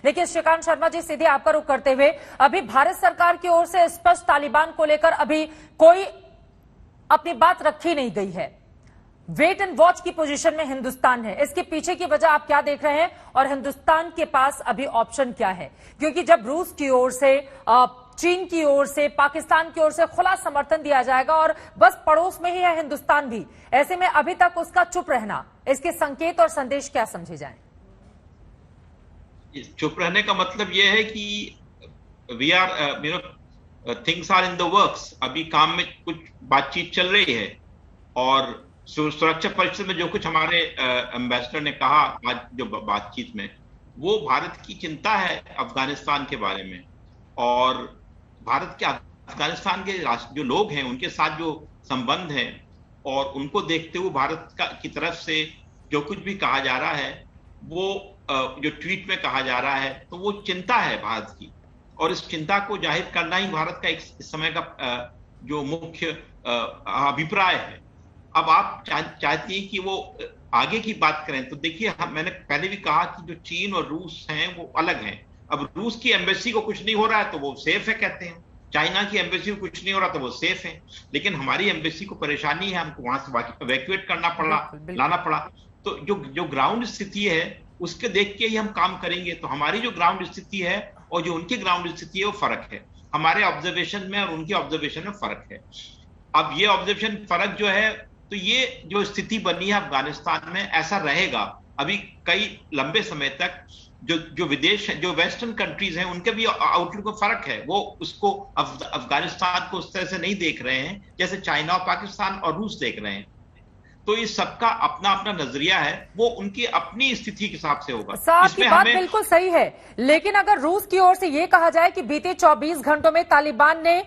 लेकिन श्रीकांत शर्मा जी, सीधे आपका रुख करते हुए, अभी भारत सरकार की ओर से स्पष्ट तालिबान को लेकर अभी कोई अपनी बात रखी नहीं गई है। वेट एंड वॉच की पोजीशन में हिंदुस्तान है। इसके पीछे की वजह आप क्या देख रहे हैं और हिंदुस्तान के पास अभी ऑप्शन क्या है? क्योंकि जब रूस की ओर से, चीन की ओर से, पाकिस्तान की ओर से खुला समर्थन दिया जाएगा और बस पड़ोस में ही है हिंदुस्तान भी, ऐसे में अभी तक उसका चुप रहना, इसके संकेत और संदेश क्या समझे जाएं? चुप रहने का मतलब यह है कि we are things are in the works. अभी काम में कुछ बातचीत चल रही है और सुरक्षा परिषद में जो कुछ हमारे एम्बेसडर ने कहा आज जो बातचीत में, वो भारत की चिंता है अफगानिस्तान के बारे में, और भारत के अफगानिस्तान के जो लोग हैं उनके साथ जो संबंध है, और उनको देखते हुए भारत की तरफ से जो कुछ भी कहा जा रहा है, वो जो ट्वीट में कहा जा रहा है, तो वो चिंता है भारत की, और इस चिंता को जाहिर करना ही भारत का इस समय का जो मुख्य अभिप्राय है। अब आप चाहती हैं कि वो आगे की बात करें, तो देखिए मैंने पहले भी कहा कि जो चीन और रूस हैं वो अलग हैं। अब रूस की एम्बेसी को कुछ नहीं हो रहा है तो वो सेफ है कहते हैं, चाइना की एम्बेसी को कुछ नहीं हो रहा तो वो सेफ है, लेकिन हमारी एम्बेसी को परेशानी है, हमको वहां से इवैक्यूएट करना पड़ा, लाना पड़ा। तो जो ग्राउंड स्थिति है उसके देख के ही हम काम करेंगे। तो हमारी जो ग्राउंड स्थिति है और जो उनकी ग्राउंड स्थिति है वो फर्क है, हमारे ऑब्जर्वेशन में और उनके ऑब्जर्वेशन में फर्क है। अब ये ऑब्जर्वेशन फर्क जो है, तो ये जो स्थिति बनी है अफगानिस्तान में, ऐसा रहेगा अभी कई लंबे समय तक। जो विदेश जो वेस्टर्न कंट्रीज हैं उनके भी आउटलुक में फर्क है, वो उसको अफगानिस्तान को उस तरह से नहीं देख रहे हैं जैसे चाइना और पाकिस्तान और रूस देख रहे हैं। तो इस सबका अपना अपना नजरिया है, वो उनकी अपनी स्थिति के हिसाब से होगा। इसमें बात बिल्कुल सही है, लेकिन अगर रूस की ओर से ये कहा जाए कि बीते 24 घंटों में तालिबान ने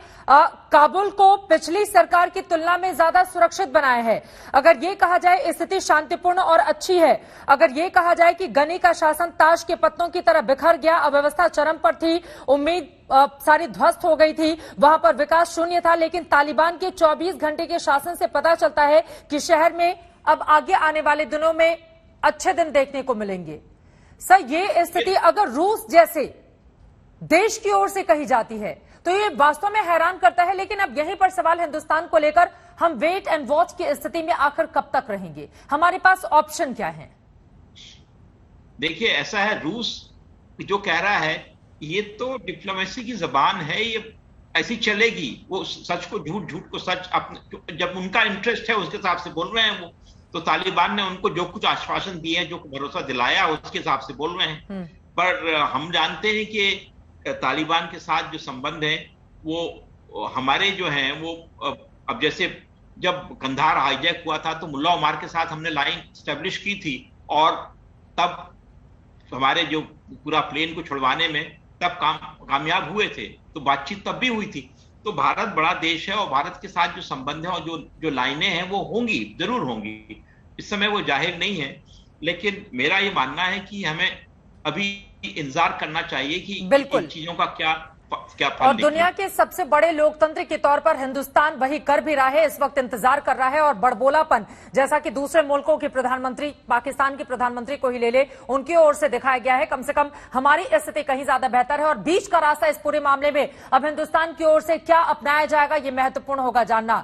काबुल को पिछली सरकार की तुलना में ज्यादा सुरक्षित बनाया है, अगर ये कहा जाए स्थिति शांतिपूर्ण और अच्छी है, अगर ये कहा जाए कि गनी का शासन ताश के पत्तों की तरह बिखर गया, अव्यवस्था चरम पर थी, उम्मीद सारी ध्वस्त हो गई थी, वहां पर विकास शून्य था, लेकिन तालिबान के 24 घंटे के शासन से पता चलता है कि शहर में अब आगे आने वाले दिनों में अच्छे दिन देखने को मिलेंगे। सर, ये स्थिति अगर रूस जैसे देश की ओर से कही जाती है तो ये वास्तव में हैरान करता है। लेकिन अब यहीं पर सवाल हिंदुस्तान को लेकर, हम वेट एंड वॉच की स्थिति में आखिर कब तक रहेंगे? हमारे पास ऑप्शन क्या है? देखिए, ऐसा है, रूस जो कह रहा है ये तो डिप्लोमेसी की जबान है, ये ऐसी चलेगी, वो सच को झूठ, झूठ को सच, अपने जब उनका इंटरेस्ट है उसके हिसाब से बोल रहे हैं वो। तो तालिबान ने उनको जो कुछ आश्वासन दिए हैं, जो भरोसा दिलाया, उसके हिसाब से बोल रहे हैं। पर हम जानते हैं कि तालिबान के साथ जो संबंध है वो हमारे जो हैं वो, अब जैसे जब कंधार हाईजैक हुआ था तो मुल्ला उमर के साथ हमने लाइन स्टैब्लिश की थी, और तब हमारे जो पूरा प्लेन को छुड़वाने में तब कामयाब हुए थे, तो बातचीत तब भी हुई थी। तो भारत बड़ा देश है और भारत के साथ जो संबंध है और जो लाइनें हैं वो होंगी, जरूर होंगी। इस समय वो जाहिर नहीं है, लेकिन मेरा ये मानना है कि हमें अभी इंतजार करना चाहिए कि इन चीजों का क्या और दुनिया के सबसे बड़े लोकतंत्र के तौर पर हिंदुस्तान वही कर भी रहा है, इस वक्त इंतजार कर रहा है। और बड़बोलापन, जैसा कि दूसरे मुल्कों के प्रधानमंत्री, पाकिस्तान के प्रधानमंत्री को ही ले ले, उनकी ओर से दिखाया गया है कम से कम हमारी स्थिति कहीं ज्यादा बेहतर है। और बीच का रास्ता इस पूरे मामले में अब हिंदुस्तान की ओर से क्या अपनाया जाएगा, ये महत्वपूर्ण होगा जानना।